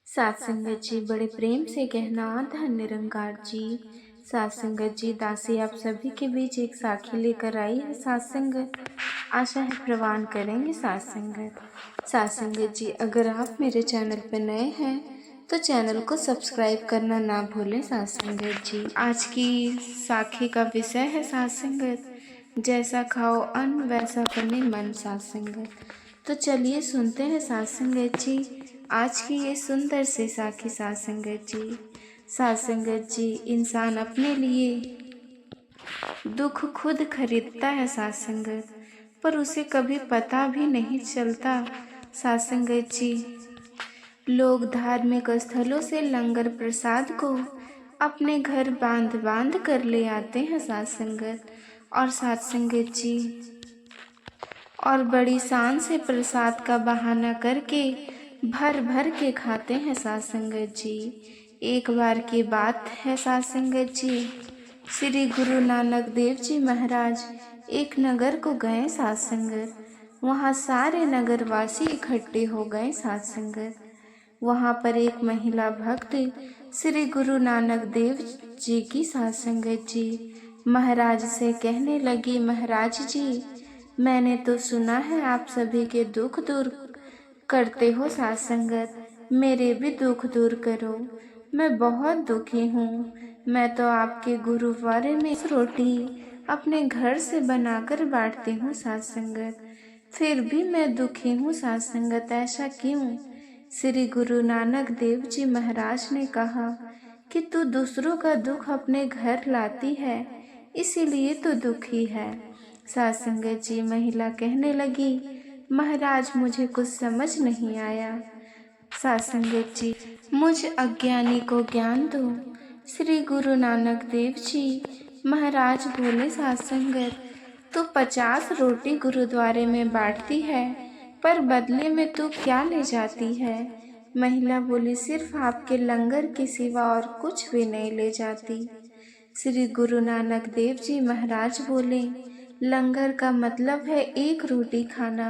सात संगत जी बड़े प्रेम से कहना धन निरंकार जी। सात संगत जी दासी आप सभी के बीच एक साखी लेकर आई है। सात संगत आशा है प्रवान करेंगे। सात संगत जी अगर आप मेरे चैनल पर नए हैं तो चैनल को सब्सक्राइब करना ना भूलें। सात संगत जी आज की साखी का विषय है सात संगत जैसा खाओ अन्न वैसा बने मन। सात संगत तो चलिए सुनते हैं सात संगत जी आज की ये सुंदर से साखी। सात संगत जी इंसान अपने लिए दुख खुद खरीदता है सात संगत, पर उसे कभी पता भी नहीं चलता। सात संगत जी लोग धार्मिक स्थलों से लंगर प्रसाद को अपने घर बांध बांध कर ले आते हैं सात संगत, और सात संगत जी और बड़ी शान से प्रसाद का बहाना करके भर भर के खाते हैं सात संगत जी। एक बार की बात है सात संगत जी, श्री गुरु नानक देव जी महाराज एक नगर को गए सात संगत। वहाँ सारे नगरवासी इकट्ठे हो गए सात संगत। वहाँ पर एक महिला भक्त श्री गुरु नानक देव जी की सात संगत जी महाराज से कहने लगी, महाराज जी मैंने तो सुना है आप सभी के दुख दूर करते हो सात संगत, मेरे भी दुख दूर करो। मैं बहुत दुखी हूँ। मैं तो आपके गुरुद्वारे में रोटी अपने घर से बनाकर बांटती हूँ सात संगत, फिर भी मैं दुखी हूँ सात संगत, ऐसा क्यों? श्री गुरु नानक देव जी महाराज ने कहा कि तू दूसरों का दुख अपने घर लाती है, इसीलिए तो दुखी है। सात संगत जी महिला कहने लगी, महाराज मुझे कुछ समझ नहीं आया। सात संगत जी मुझ अज्ञानी को ज्ञान दो। श्री गुरु नानक देव जी महाराज बोले, सात संगत तू 50 रोटी गुरुद्वारे में बांटती है, पर बदले में तू क्या ले जाती है? महिला बोली, सिर्फ आपके लंगर के सिवा और कुछ भी नहीं ले जाती। श्री गुरु नानक देव जी महाराज बोले, लंगर का मतलब है एक रोटी खाना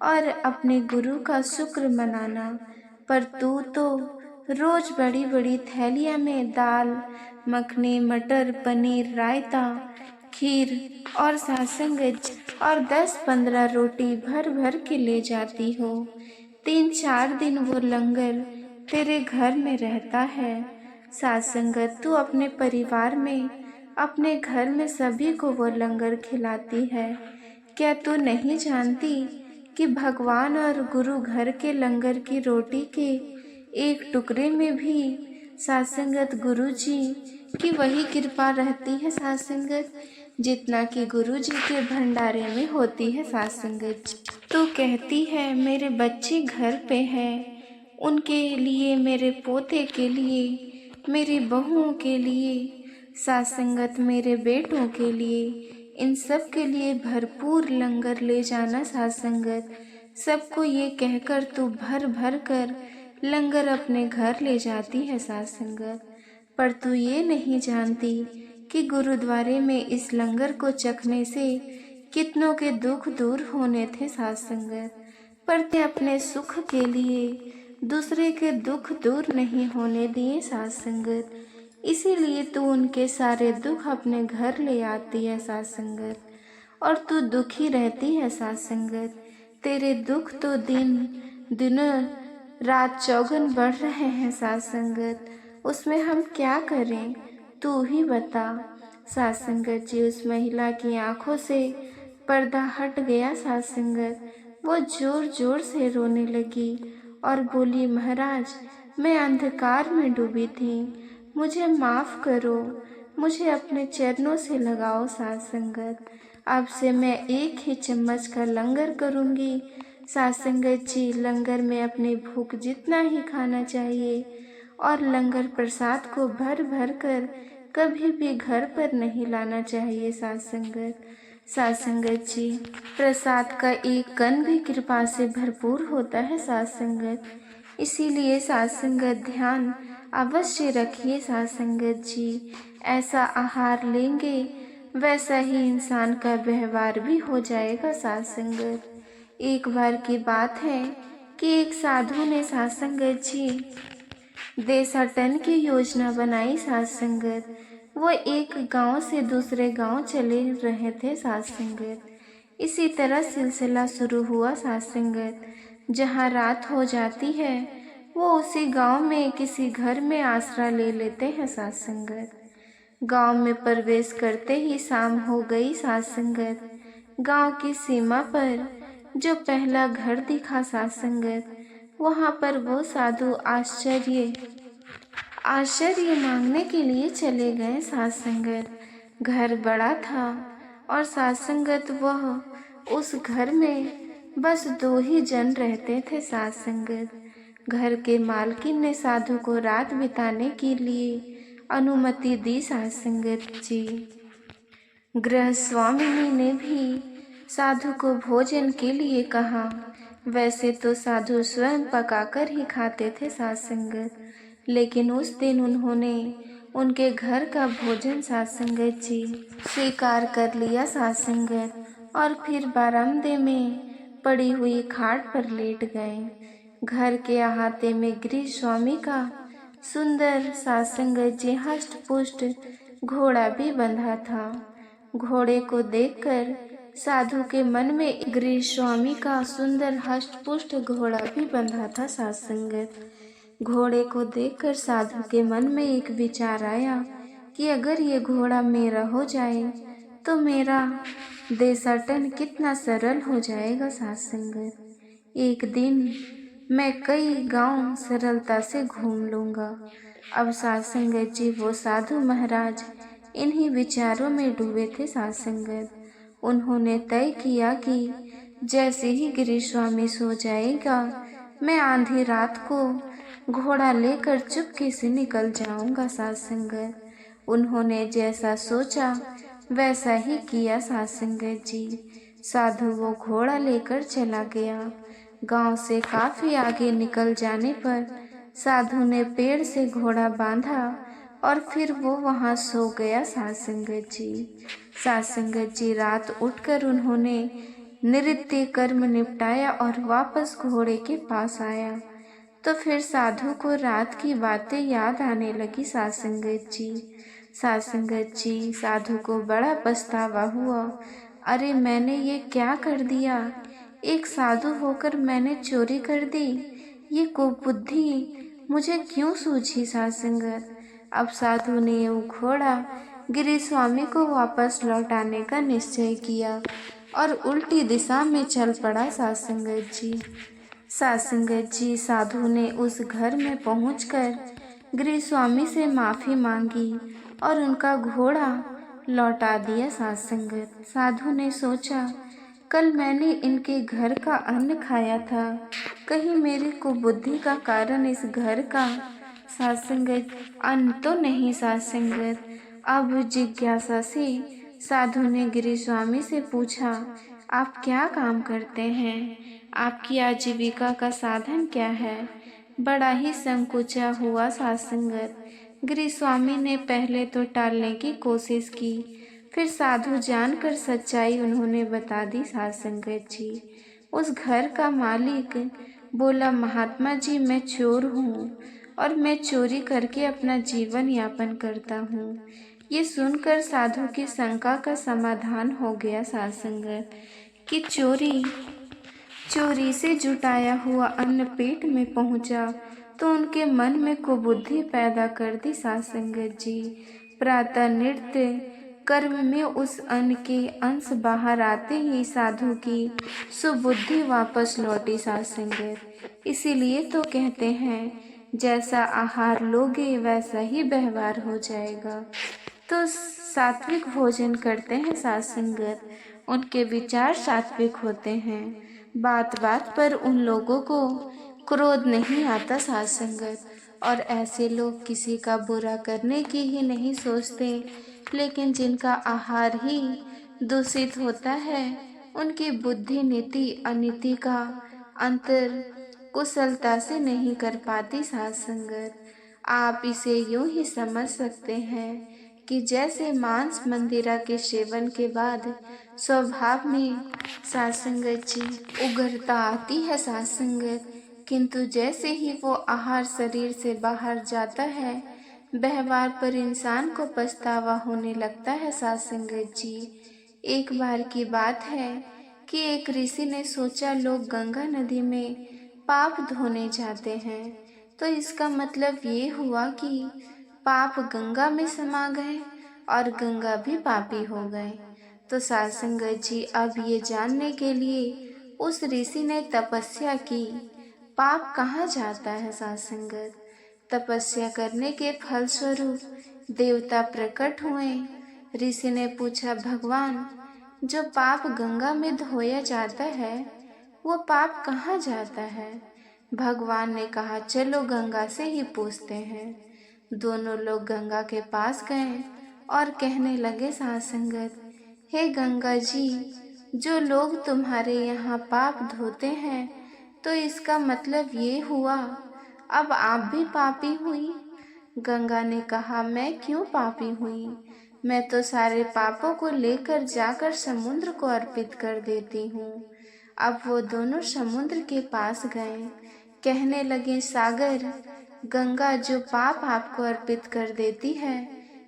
और अपने गुरु का शुक्र मनाना, पर तू तो रोज बड़ी बड़ी थैलियां में दाल मखनी मटर पनीर रायता खीर और सासंगज और 10-15 रोटी भर भर के ले जाती हो। 3-4 दिन वो लंगर तेरे घर में रहता है। सासंगत तू अपने परिवार में अपने घर में सभी को वो लंगर खिलाती है। क्या तू नहीं जानती कि भगवान और गुरु घर के लंगर की रोटी के एक टुकड़े में भी सासंगत गुरु जी की वही कृपा रहती है सासंगत, जितना कि गुरु जी के भंडारे में होती है सासंगत। तो कहती है मेरे बच्चे घर पे हैं, उनके लिए, मेरे पोते के लिए, मेरी बहुओं के लिए, सासंगत मेरे बेटों के लिए, इन सब के लिए भरपूर लंगर ले जाना सासंगत। सबको ये कहकर तू भर भर कर लंगर अपने घर ले जाती है सासंगत, पर तू ये नहीं जानती कि गुरुद्वारे में इस लंगर को चखने से कितनों के दुख दूर होने थे सासंगत, पर ते अपने सुख के लिए दूसरे के दुख दूर नहीं होने दिए सासंगत, इसीलिए तू उनके सारे दुख अपने घर ले आती है सासंगत, और तू दुखी रहती है सासंगत। तेरे दुख तो दिनों रात चौगुन बढ़ रहे हैं सासंगत, उसमें हम क्या करें तू ही बता। सासंगत जी उस महिला की आंखों से पर्दा हट गया सासंगत, वो जोर जोर से रोने लगी और बोली, महाराज मैं अंधकार में डूबी थी, मुझे माफ करो, मुझे अपने चरणों से लगाओ सासंगत, अब से मैं एक ही चम्मच का लंगर करूंगी। सासंगत जी लंगर में अपनी भूख जितना ही खाना चाहिए और लंगर प्रसाद को भर भर कर कभी भी घर पर नहीं लाना चाहिए सासंगत। सासंगत जी प्रसाद का एक कण भी कृपा से भरपूर होता है सासंगत, इसीलिए सासंगत ध्यान अवश्य रखिए सासंगत जी। ऐसा आहार लेंगे वैसा ही इंसान का व्यवहार भी हो जाएगा सासंगत। एक बार की बात है कि एक साधु ने सासंगत जी देशाटन की योजना बनाई साथ संगत। वो एक गांव से दूसरे गांव चले रहे थे साथ संगत। इसी तरह सिलसिला शुरू हुआ साथ संगत। जहाँ रात हो जाती है वो उसी गांव में किसी घर में आसरा ले लेते हैं साथ संगत। गांव में प्रवेश करते ही शाम हो गई साथ संगत। गांव की सीमा पर जो पहला घर दिखा साथ संगत, वहां पर वो साधु आश्चर्य मांगने के लिए चले गए साथ संगत। घर बड़ा था और साथ संगत वह उस घर में बस 2 ही जन रहते थे साथ संगत। घर के मालकिन ने साधु को रात बिताने के लिए अनुमति दी साथ संगत जी। गृह स्वामिनी ने भी साधु को भोजन के लिए कहा। वैसे तो साधु स्वयं पकाकर ही खाते थे साथ संगत, लेकिन उस दिन उन्होंने उनके घर का भोजन साथ संगत जी स्वीकार कर लिया साथ संगत, और फिर बरामदे में पड़ी हुई खाट पर लेट गए। घर के अहाते में गृह स्वामी का सुंदर साथ संगत जी हष्ट पुष्ट घोड़ा भी बंधा था। घोड़े को देखकर साधु के मन में गृह स्वामी का सुंदर हष्ट पुष्ट घोड़ा भी बंधा था साथ संगत। घोड़े को देखकर साधु के मन में एक विचार आया कि अगर ये घोड़ा मेरा हो जाए तो मेरा देशाटन कितना सरल हो जाएगा साथ संगत। एक दिन मैं कई गांव सरलता से घूम लूंगा। अब साथ संगत जी वो साधु महाराज इन्हीं विचारों में डूबे थे साथ संगत। उन्होंने तय किया कि जैसे ही गृह स्वामी सो जाएगा मैं आधी रात को घोड़ा लेकर चुपके से निकल जाऊंगा साथ संगत। उन्होंने जैसा सोचा वैसा ही किया साथ संगत जी। साधु वो घोड़ा लेकर चला गया। गांव से काफी आगे निकल जाने पर साधु ने पेड़ से घोड़ा बांधा और फिर वो वहां सो गया साथ संगत जी। साथ संगत जी रात उठकर उन्होंने नृत्य कर्म निपटाया और वापस घोड़े के पास आया तो फिर साधु को रात की बातें याद आने लगी साथ संगत जी। साथ संगत जी साधु को बड़ा पछतावा हुआ। अरे मैंने ये क्या कर दिया, एक साधु होकर मैंने चोरी कर दी। ये कुबुद्धि मुझे क्यों सूझी साथ संगत। अब साधु ने वो घोड़ा गिरी स्वामी को वापस लौटाने का निश्चय किया और उल्टी दिशा में चल पड़ा साथ संगत जी। साथ संगत जी साधु ने उस घर में पहुंचकर गृह स्वामी से माफी मांगी और उनका घोड़ा लौटा दिया साथ संगत। साधु ने सोचा कल मैंने इनके घर का अन्न खाया था, कहीं मेरी कुबुद्धि का कारण इस घर का साथ संगत अन्न तो नहीं साथ संगत। अब जिज्ञासा से साधु ने गृह स्वामी से पूछा, आप क्या काम करते हैं, आपकी आजीविका का साधन क्या है। बड़ा ही संकोचा हुआ साथ संगत। गृह स्वामी ने पहले तो टालने की कोशिश की, फिर साधु जानकर सच्चाई उन्होंने बता दी साथ संगत जी। उस घर का मालिक बोला, महात्मा जी मैं चोर हूँ और मैं चोरी करके अपना जीवन यापन करता हूँ। ये सुनकर साधु की शंका का समाधान हो गया साथ संगत कि चोरी से जुटाया हुआ अन्न पेट में पहुंचा तो उनके मन में कुबुद्धि पैदा कर दी साथ संगत जी। प्रातः नृत्य कर्म में उस अन्न के अंश बाहर आते ही साधु की सुबुद्धि वापस लौटी साथ संगत। इसीलिए तो कहते हैं जैसा आहार लोगे वैसा ही व्यवहार हो जाएगा। तो सात्विक भोजन करते हैं साथ संगत, उनके विचार सात्विक होते हैं। बात बात पर उन लोगों को क्रोध नहीं आता साथ संगत, और ऐसे लोग किसी का बुरा करने की ही नहीं सोचते, लेकिन जिनका आहार ही दूषित होता है उनकी बुद्धि नीति अनीति का अंतर कुशलता से नहीं कर पाती साथ संगत। आप इसे यूं ही समझ सकते हैं कि जैसे मांस मंदिरा के सेवन के बाद स्वभाव में साथ संगत जी उग्रता आती है साथ संगत, किंतु जैसे ही वो आहार शरीर से बाहर जाता है, व्यवहार पर इंसान को पछतावा होने लगता है। साध संगत जी, एक बार की बात है कि एक ऋषि ने सोचा लोग गंगा नदी में पाप धोने जाते हैं, तो इसका मतलब ये हुआ कि पाप गंगा में समा गए और गंगा भी पापी हो गए। तो साध संगत जी, अब ये जानने के लिए उस ऋषि ने तपस्या की, पाप कहाँ जाता है। साध संगत, तपस्या करने के फलस्वरूप देवता प्रकट हुए। ऋषि ने पूछा, भगवान, जो पाप गंगा में धोया जाता है वो पाप कहाँ जाता है। भगवान ने कहा, चलो गंगा से ही पूछते हैं। दोनों लोग गंगा के पास गए और कहने लगे, साध संगत, हे गंगा जी, जो लोग तुम्हारे यहाँ पाप धोते हैं, तो इसका मतलब ये हुआ अब आप भी पापी हुई। गंगा ने कहा, मैं क्यों पापी हुई, मैं तो सारे पापों को लेकर जाकर समुद्र को अर्पित कर देती हूँ। अब वो दोनों समुद्र के पास गए, कहने लगे, सागर, गंगा जो पाप आपको अर्पित कर देती है,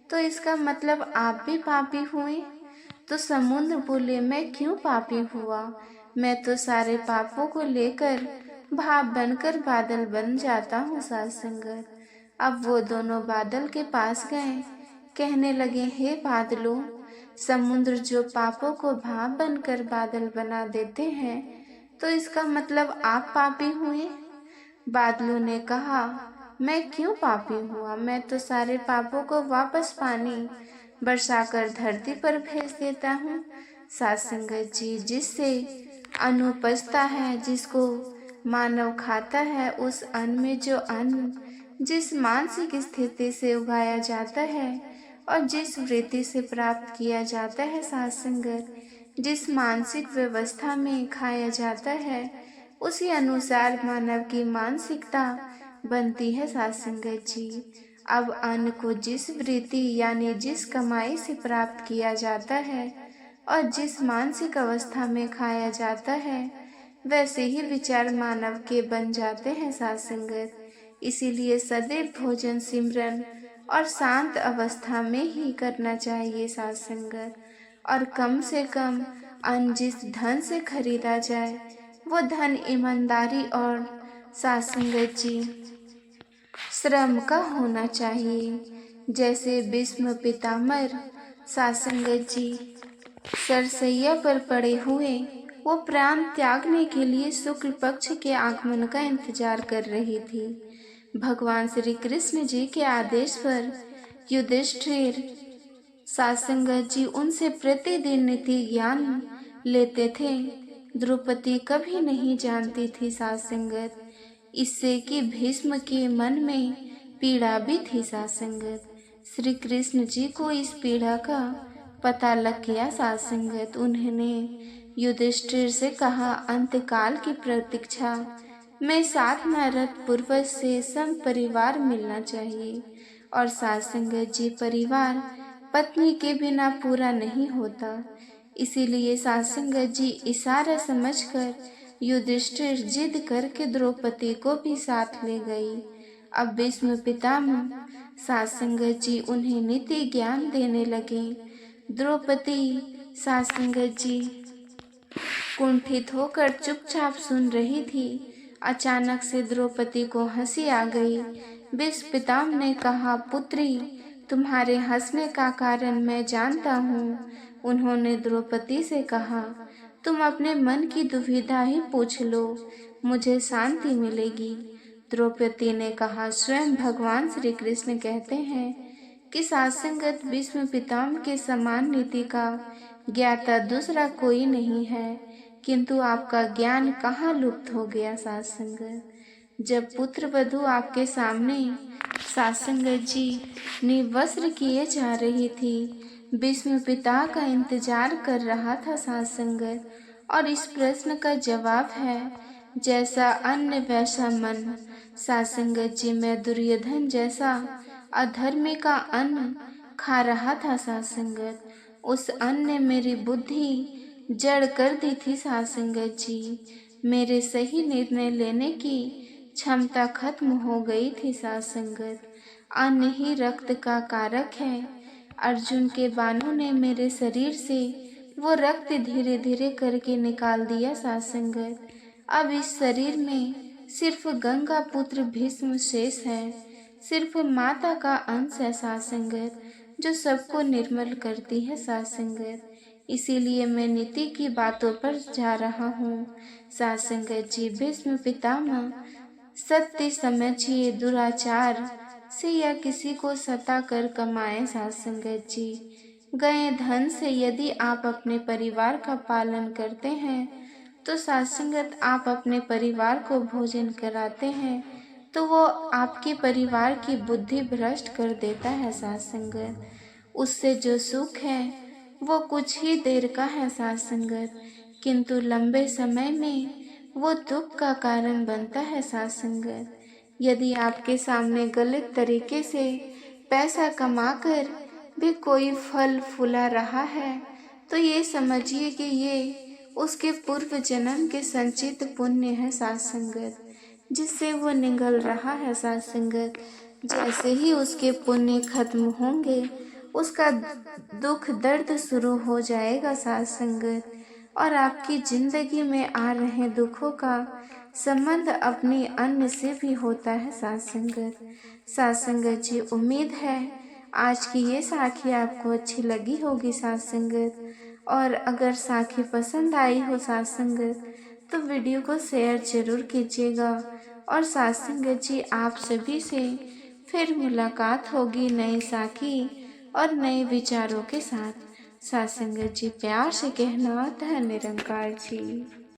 तो इसका मतलब आप भी पापी हुए। तो समुद्र बोले, मैं क्यों पापी हुआ, मैं तो सारे पापों को लेकर भाप बनकर बादल बन जाता हूँ। साध संगत, अब वो दोनों बादल के पास गए, कहने लगे, हे बादलों, समुद्र जो पापों को भाप बनकर बादल बना देते हैं, तो इसका मतलब आप पापी हुए। बादलों ने कहा, मैं क्यों पापी हुआ, मैं तो सारे पापों को वापस पानी बरसाकर धरती पर भेज देता हूँ। साध संगत जी, जिससे अन्न उपजता है, जिसको मानव खाता है, उस अन्न में जो अन्न जिस मानसिक स्थिति से उगाया जाता है और जिस वृत्ति से प्राप्त किया जाता है, साध संगत, जिस मानसिक व्यवस्था में खाया जाता है, उसी अनुसार मानव की मानसिकता बनती है। साध संगत जी, अब अन्न को जिस वृत्ति यानी जिस कमाई से प्राप्त किया जाता है और जिस मानसिक अवस्था में खाया जाता है, वैसे ही विचार मानव के बन जाते हैं। साध संगत, इसीलिए सदैव भोजन सिमरन और शांत अवस्था में ही करना चाहिए। साध संगत, और कम से कम अन्न जिस धन से खरीदा जाए, वो धन ईमानदारी और साध संगत जी श्रम का होना चाहिए। जैसे भीष्म पितामह साध संगत जी सरसैया पर पड़े हुए, वो प्राण त्यागने के लिए शुक्ल पक्ष के आगमन का इंतजार कर रही थी। भगवान श्री कृष्ण जी के आदेश पर युधिष्ठिर साध संगत जी उनसे प्रतिदिन नीति ज्ञान लेते थे। द्रौपदी कभी नहीं जानती थी साध संगत, इससे कि भीष्म के मन में पीड़ा भी थी। साध संगत, श्री कृष्ण जी को इस पीड़ा का पता लग गया। साध संगत, उन्होंने युधिष्ठिर से कहा, अंतकाल की प्रतीक्षा में साधना रत पूर्वज से सम परिवार मिलना चाहिए। और साध संगत जी, परिवार पत्नी के बिना पूरा नहीं होता। इसीलिए साध संगत जी इशारा समझकर युधिष्ठिर जिद करके द्रौपदी को भी साथ ले गई। अब भीष्म पितामह साध संगत जी उन्हें नीति ज्ञान देने लगे। द्रौपदी साध संगत जी कुंठित होकर चुपचाप सुन रही थी। अचानक से द्रौपदी को हंसी आ गई। भीष्म पितामह ने कहा, पुत्री, तुम्हारे हंसने का कारण मैं जानता हूँ। उन्होंने द्रौपदी से कहा, तुम अपने मन की दुविधा ही पूछ लो, मुझे शांति मिलेगी। द्रौपदी ने कहा, स्वयं भगवान श्री कृष्ण कहते हैं कि साध संगत भीष्म पितामह के समान नीति का ज्ञाता दूसरा कोई नहीं है, किंतु आपका ज्ञान कहाँ लुप्त हो गया। साध संगत, जब पुत्र वधू आपके सामने साध संगत जी निवस्त्र किए जा रही थी, भीष्म पिता का इंतजार कर रहा था। साध संगत, और इस प्रश्न का जवाब है, जैसा अन्न वैसा मन। साध संगत जी, मैं दुर्योधन जैसा अधर्मी का अन्न खा रहा था। साध संगत, उस अन्न ने मेरी बुद्धि जड़ कर दी थी। साध संगत जी, मेरे सही निर्णय लेने की क्षमता खत्म हो गई थी साध संगत। अन्न ही रक्त का कारक है। अर्जुन के बाणों ने मेरे शरीर से वो रक्त धीरे धीरे करके निकाल दिया साध संगत। अब इस शरीर में सिर्फ गंगा पुत्र भीष्म शेष है। सिर्फ माता का अंश है साध संगत, जो सबको निर्मल करती है साध संगत। इसीलिए मैं नीति की बातों पर जा रहा हूँ साध संगत जी। भीष्म पितामह, सत्य समझिए दुराचार से या किसी को सता कर कमाए साध संगत जी। गए धन से यदि आप अपने परिवार का पालन करते हैं तो साध संगत आप अपने परिवार को भोजन कराते हैं तो वो आपके परिवार की बुद्धि भ्रष्ट कर देता है साध संगत। उससे जो सुख है वो कुछ ही देर का है साध संगत, किंतु लंबे समय में वो दुख का कारण बनता है साध संगत। यदि आपके सामने गलत तरीके से पैसा कमाकर भी कोई फल फूला रहा है तो ये समझिए कि ये उसके पूर्व जन्म के संचित पुण्य है साध संगत, जिससे वो निगल रहा है साध संगत। जैसे ही उसके पुण्य खत्म होंगे उसका दुख दर्द शुरू हो जाएगा साध संगत, और आपकी जिंदगी में आ रहे दुखों का संबंध अपनी अन्न से भी होता है साध संगत। साध संगत जी, उम्मीद है आज की ये साखी आपको अच्छी लगी होगी साध संगत। और अगर साखी पसंद आई हो साध संगत तो वीडियो को शेयर जरूर कीजिएगा। और साध संगत जी, आप सभी से फिर मुलाकात होगी नई साखी और नए विचारों के साथ। साध संगत जी, प्यार से कहना था निरंकार जी।